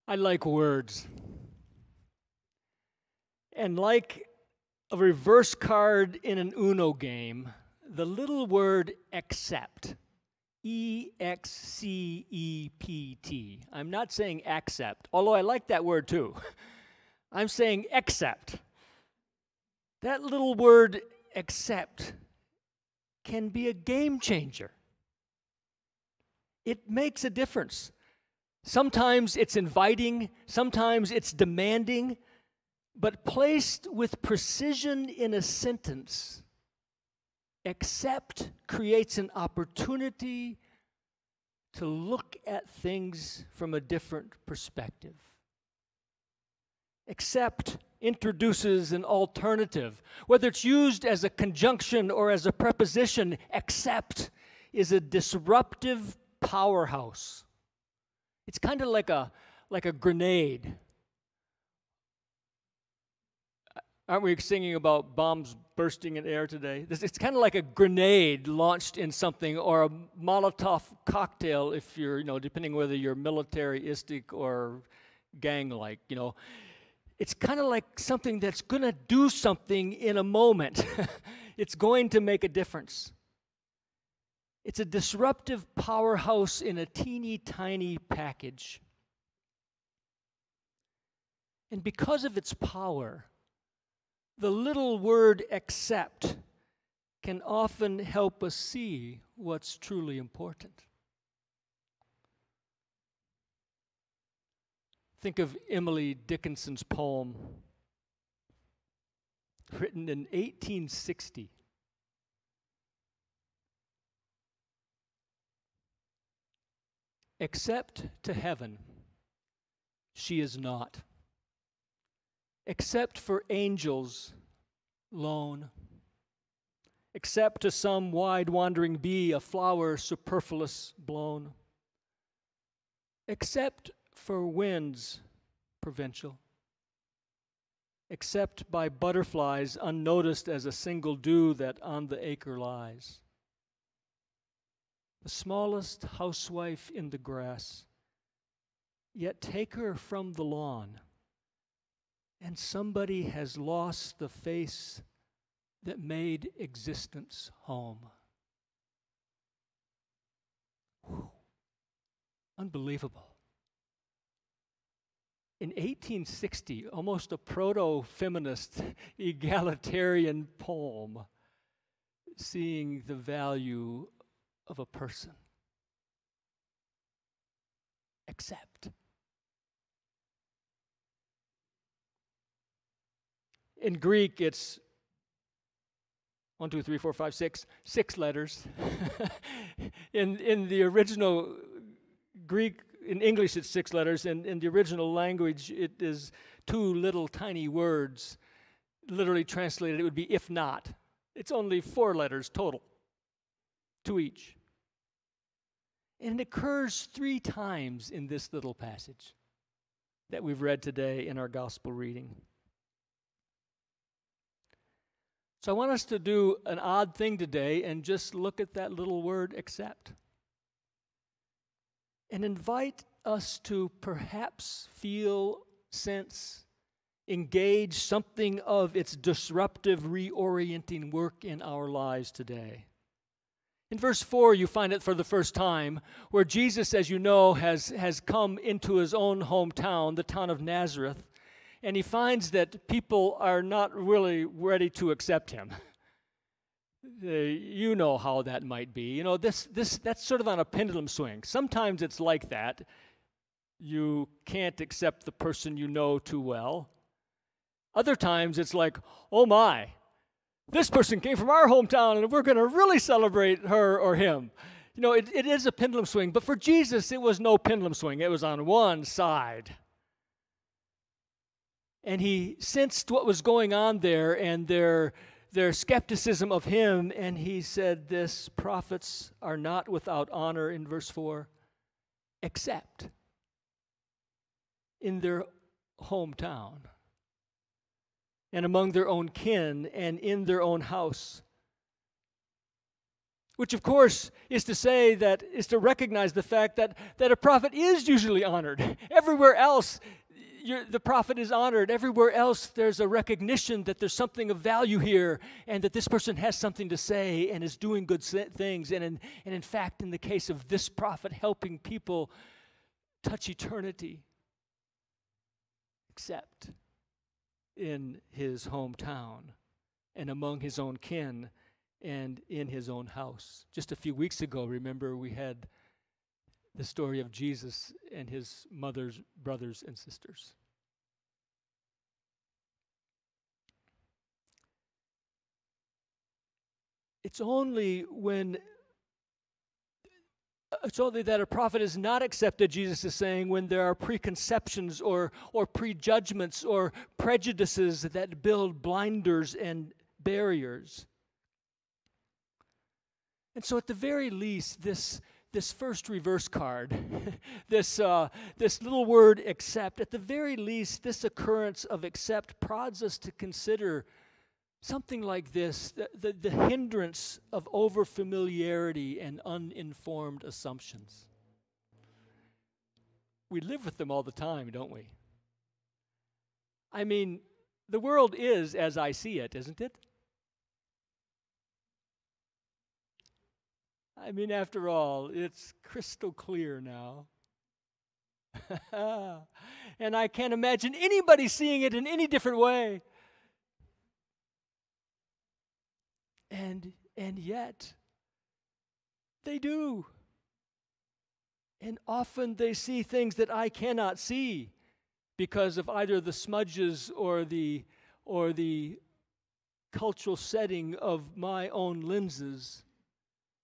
I like words. And like a reverse card in an Uno game, the little word accept, E-X-C-E-P-T. I'm not saying accept, although I like that word too. I'm saying accept. That little word accept can be a game changer. It makes a difference. Sometimes it's inviting, sometimes it's demanding, but placed with precision in a sentence, accept creates an opportunity to look at things from a different perspective. Accept introduces an alternative. Whether it's used as a conjunction or as a preposition, accept is a disruptive powerhouse. It's kind of like a grenade. Aren't we singing about bombs bursting in air today? It's kind of like a grenade launched in something, or a Molotov cocktail if you're, depending whether you're militaristic or gang-like, It's kind of like something that's going to do something in a moment. It's going to make a difference. It's a disruptive powerhouse in a teeny tiny package. And because of its power, the little word accept can often help us see what's truly important. Think of Emily Dickinson's poem, written in 1860. Except to heaven, she is not. Except for angels, lone. Except to some wide wandering bee, a flower superfluous blown. Except for winds, provincial. Except by butterflies, unnoticed as a single dew that on the acre lies. The smallest housewife in the grass, yet take her from the lawn, and somebody has lost the face that made existence home. Whew. Unbelievable. In 1860, almost a proto-feminist, egalitarian poem, seeing the value of a person. Accept. In Greek, it's 1, 2, 3, 4, 5, 6, 6 letters. In the original Greek, in English it's 6 letters. In the original language, it is 2 little tiny words. Literally translated, it would be if not. It's only 4 letters total, 2 each. And it occurs 3 times in this little passage that we've read today in our gospel reading. So I want us to do an odd thing today and just look at that little word, accept. And invite us to perhaps feel, sense, engage something of its disruptive, reorienting work in our lives today. In verse 4, you find it for the first time, where Jesus, as you know, has come into his own hometown, the town of Nazareth, and he finds that people are not really ready to accept him. You know how that might be. That's sort of on a pendulum swing. Sometimes it's like that. You can't accept the person you know too well. Other times it's like, oh my, this person came from our hometown and we're going to really celebrate her or him. It is a pendulum swing, but for Jesus it was no pendulum swing. It was on one side. And he sensed what was going on there and their skepticism of him, and he said this, prophets are not without honor, in verse 4, except in their hometown and among their own kin and in their own house. which of course is to recognize the fact that a prophet is usually honored. Everywhere else, the prophet is honored. Everywhere else, there's a recognition that there's something of value here and that this person has something to say and is doing good things. And in fact, in the case of this prophet, helping people touch eternity, except in his hometown and among his own kin and in his own house. Just a few weeks ago, remember, we had the story of Jesus and his mother's brothers and sisters. It's only that a prophet is not accepted, Jesus is saying, when there are preconceptions or prejudgments or prejudices that build blinders and barriers. And so at the very least, this first reverse card, this little word accept, at the very least, this occurrence of accept prods us to consider something like this, the hindrance of overfamiliarity and uninformed assumptions. We live with them all the time, don't we? I mean, the world is as I see it, isn't it? I mean, after all, it's crystal clear now. And I can't imagine anybody seeing it in any different way. And yet, they do. And often they see things that I cannot see because of either the smudges or the cultural setting of my own lenses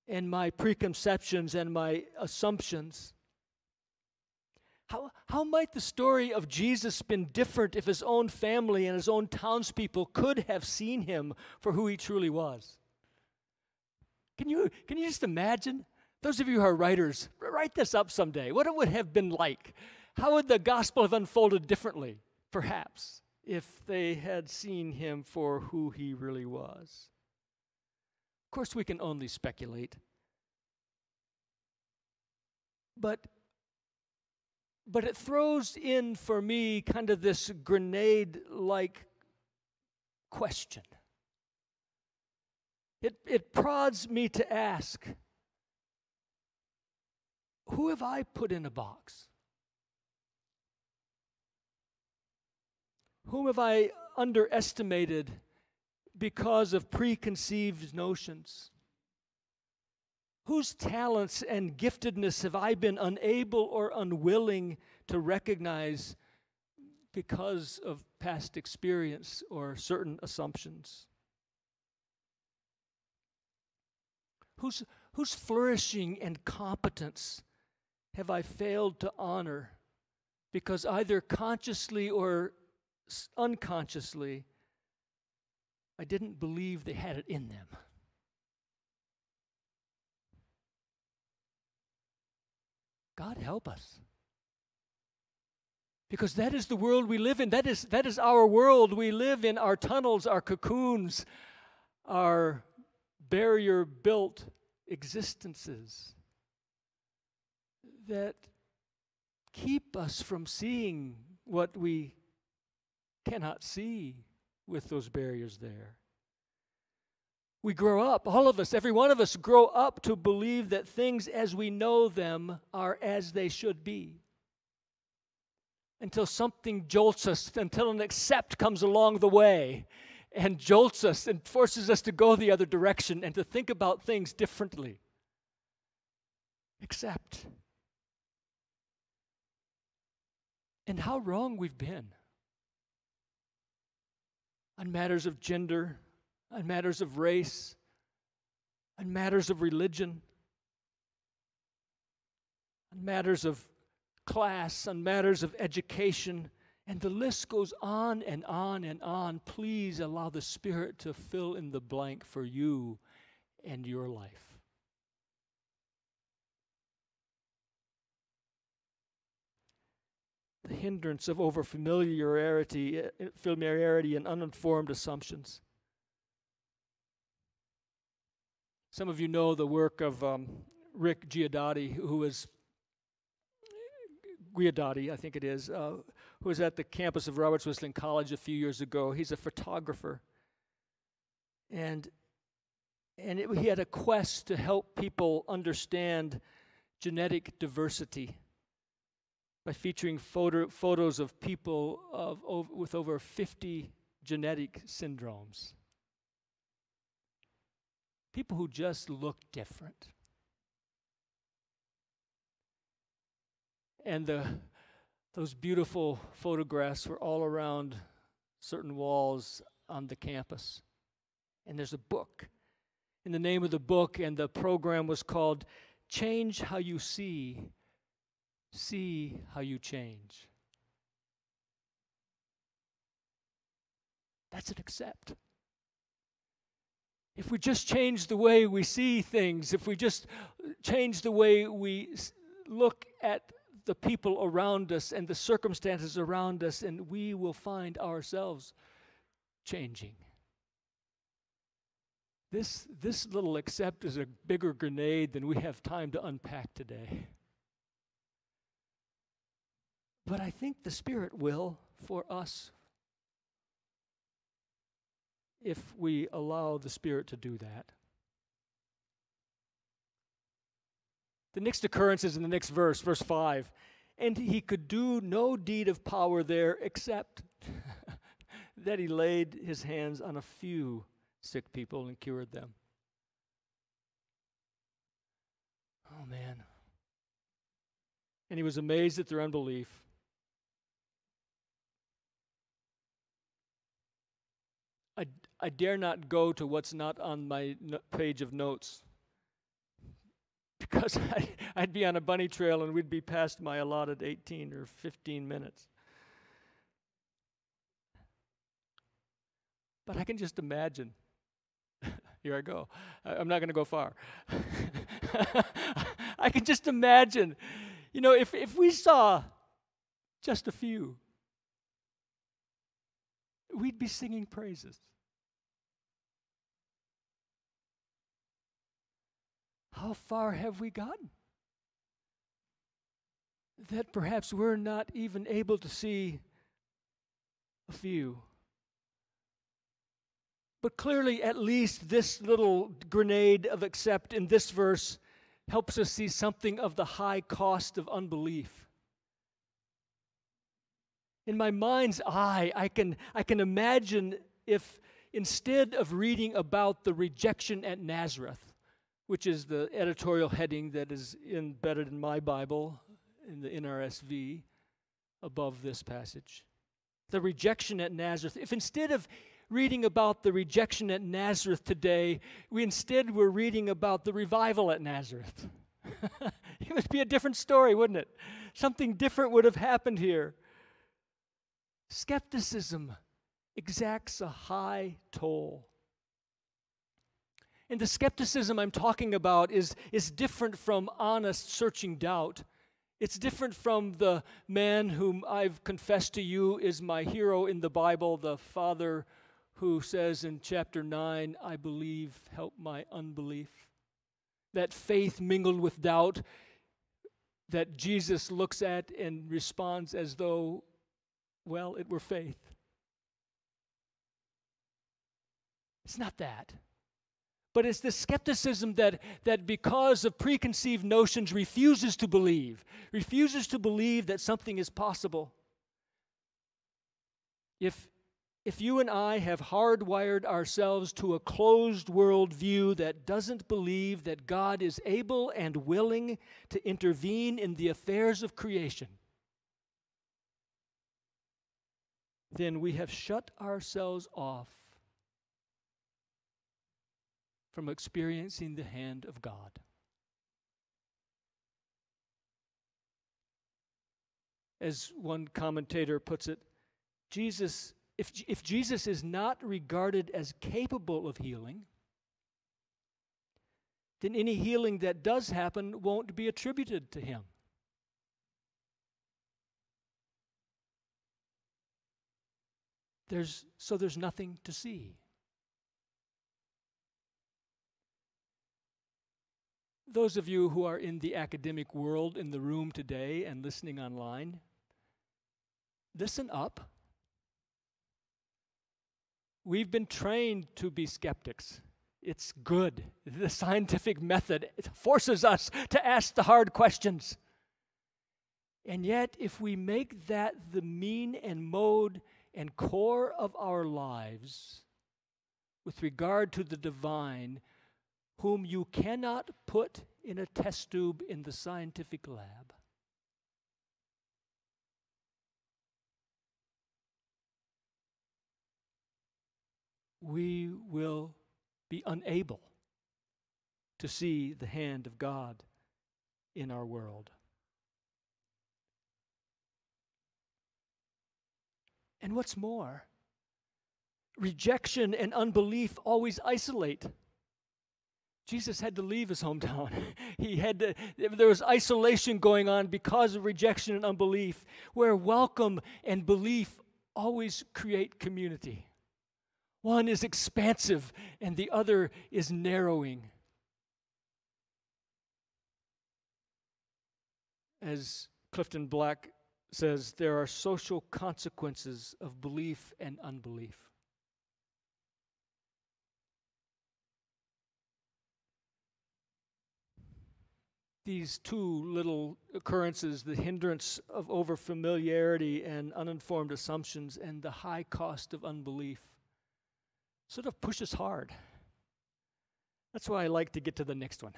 and my preconceptions and my assumptions. How might the story of Jesus been different if his own family and his own townspeople could have seen him for who he truly was? Can you just imagine? Those of you who are writers, write this up someday. What it would have been like. How would the gospel have unfolded differently, perhaps, if they had seen him for who he really was? Of course, we can only speculate. But it throws in for me kind of this grenade-like question. It prods me to ask, who have I put in a box? Whom have I underestimated because of preconceived notions? Whose talents and giftedness have I been unable or unwilling to recognize because of past experience or certain assumptions? Whose flourishing and competence have I failed to honor because either consciously or unconsciously I didn't believe they had it in them? God help us. Because that is the world we live in. That is our world. We live in our tunnels, our cocoons, our barrier-built existences that keep us from seeing what we cannot see with those barriers there. We grow up, all of us, every one of us grow up to believe that things as we know them are as they should be. Until something jolts us, until an accept comes along the way and jolts us and forces us to go the other direction and to think about things differently. Accept. And how wrong we've been on matters of gender, on matters of race, on matters of religion, on matters of class, on matters of education, and the list goes on and on and on. Please allow the Spirit to fill in the blank for you and your life. The hindrance of familiarity and uninformed assumptions. Some of you know the work of Rick Giudice, Guidotti, I think it is, who was at the campus of Roberts Whistling College a few years ago. He's a photographer. And he had a quest to help people understand genetic diversity by featuring photos of people with over 50 genetic syndromes. People who just look different. And those beautiful photographs were all around certain walls on the campus. And there's a book. And the name of the book and the program was called Change How You See How You Change. That's an accept. If we just change the way we see things, if we just change the way we look at the people around us and the circumstances around us, and we will find ourselves changing. This little accept is a bigger grenade than we have time to unpack today. But I think the Spirit will for us if we allow the Spirit to do that. The next occurrence is in the next verse, verse 5. And he could do no deed of power there except that he laid his hands on a few sick people and cured them. Oh, man. And he was amazed at their unbelief. I dare not go to what's not on my page of notes, because I'd be on a bunny trail and we'd be past my allotted 18 or 15 minutes. But I can just imagine. Here I go. I'm not going to go far. I can just imagine, if we saw just a few, we'd be singing praises. How far have we gotten? That perhaps we're not even able to see a few. But clearly, at least this little grenade of accept in this verse helps us see something of the high cost of unbelief. In my mind's eye, I can imagine if instead of reading about the rejection at Nazareth, which is the editorial heading that is embedded in my Bible, in the NRSV, above this passage. The rejection at Nazareth. If instead of reading about the rejection at Nazareth today, we instead were reading about the revival at Nazareth. It would be a different story, wouldn't it? Something different would have happened here. Skepticism exacts a high toll. And the skepticism I'm talking about is different from honest searching doubt. It's different from the man whom I've confessed to you is my hero in the Bible, the father who says in chapter 9, I believe, help my unbelief. That faith mingled with doubt that Jesus looks at and responds as though, well, it were faith. It's not that. But it's the skepticism that because of preconceived notions refuses to believe that something is possible. If you and I have hardwired ourselves to a closed world view that doesn't believe that God is able and willing to intervene in the affairs of creation, then we have shut ourselves off from experiencing the hand of God. As one commentator puts it, if Jesus is not regarded as capable of healing, then any healing that does happen won't be attributed to him. There's nothing to see. those of you who are in the academic world in the room today and listening online, listen up. We've been trained to be skeptics. It's good. The scientific method, it forces us to ask the hard questions. And yet, if we make that the mean and mode and core of our lives with regard to the divine, whom you cannot put in a test tube in the scientific lab, we will be unable to see the hand of God in our world. And what's more, rejection and unbelief always isolate. Jesus had to leave his hometown. There was isolation going on because of rejection and unbelief, where welcome and belief always create community. One is expansive and the other is narrowing. As Clifton Black says, there are social consequences of belief and unbelief. These two little occurrences, the hindrance of overfamiliarity and uninformed assumptions and the high cost of unbelief, sort of push us hard. That's why I like to get to the next one.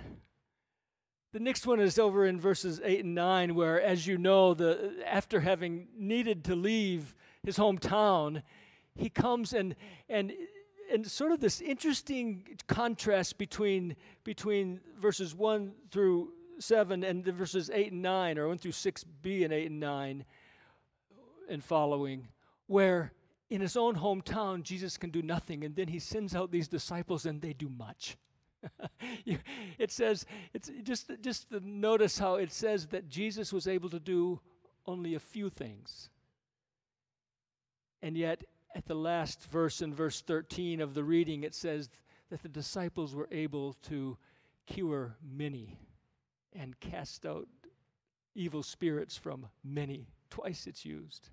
The next one is over in verses 8 and 9, where, as you know, after having needed to leave his hometown, he comes and sort of this interesting contrast between verses 1 through 7 and the verses 8 and 9, or 1 through 6b and 8 and 9 and following, where in his own hometown, Jesus can do nothing, and then he sends out these disciples, and they do much. It says, it's just notice how it says that Jesus was able to do only a few things. And yet, at the last verse, in verse 13 of the reading, it says that the disciples were able to cure many and cast out evil spirits from many. Twice it's used.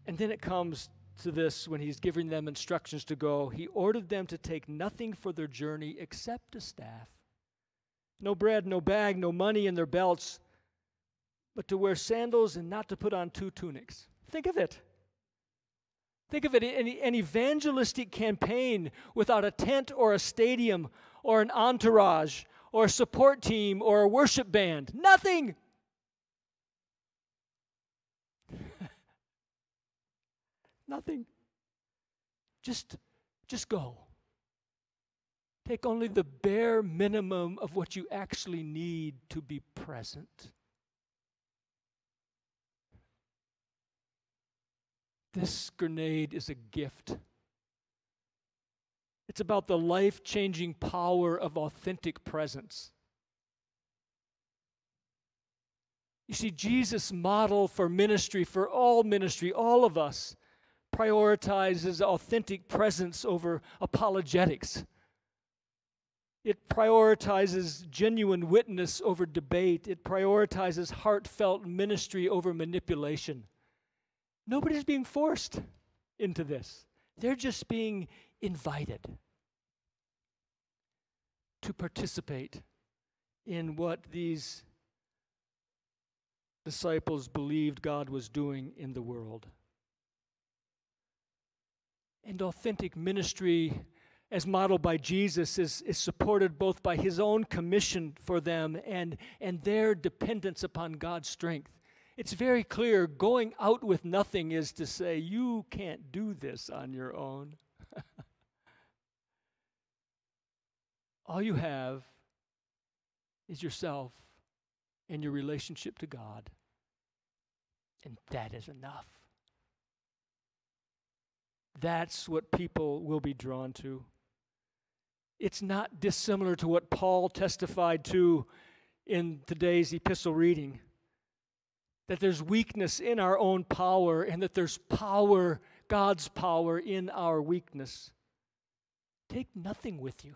And then it comes to this when he's giving them instructions to go. He ordered them to take nothing for their journey except a staff. No bread, no bag, no money in their belts, but to wear sandals and not to put on 2 tunics. Think of it. Think of it, an evangelistic campaign without a tent or a stadium or an entourage or a support team or a worship band. Nothing. Nothing. Just go. Take only the bare minimum of what you actually need to be present. This grenade is a gift. It's about the life-changing power of authentic presence. You see, Jesus' model for ministry, all of us, prioritizes authentic presence over apologetics. It prioritizes genuine witness over debate. It prioritizes heartfelt ministry over manipulation. Nobody's being forced into this. They're just being invited to participate in what these disciples believed God was doing in the world. And authentic ministry, as modeled by Jesus, is supported both by his own commission for them and their dependence upon God's strength. It's very clear going out with nothing is to say, you can't do this on your own. All you have is yourself and your relationship to God, and that is enough. That's what people will be drawn to. It's not dissimilar to what Paul testified to in today's epistle reading, that there's weakness in our own power and that there's power, God's power, in our weakness. take nothing with you.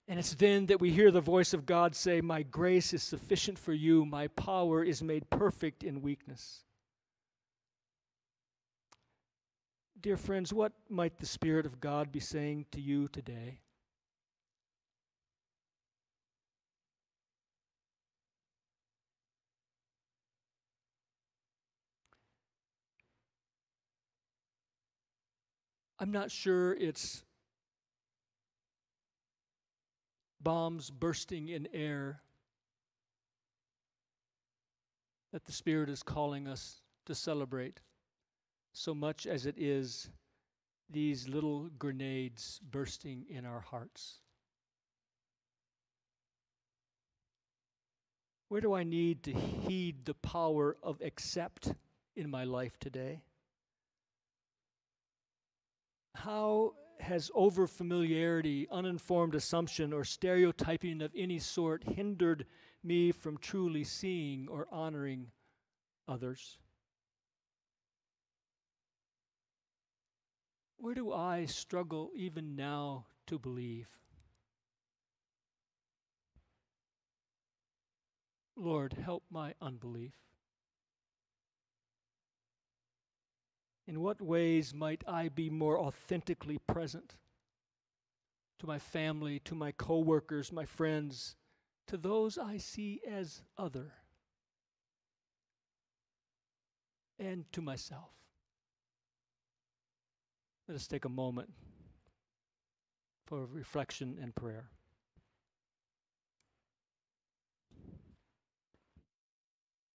And it's then that we hear the voice of God say, my grace is sufficient for you, my power is made perfect in weakness. Dear friends, what might the Spirit of God be saying to you today? I'm not sure it's bombs bursting in air that the Spirit is calling us to celebrate, so much as it is these little grenades bursting in our hearts. Where do I need to heed the power of accept in my life today? How has overfamiliarity, uninformed assumption, or stereotyping of any sort hindered me from truly seeing or honoring others? Where do I struggle even now to believe? Lord, help my unbelief. In what ways might I be more authentically present to my family, to my coworkers, my friends, to those I see as other, and to myself? Let us take a moment for reflection and prayer.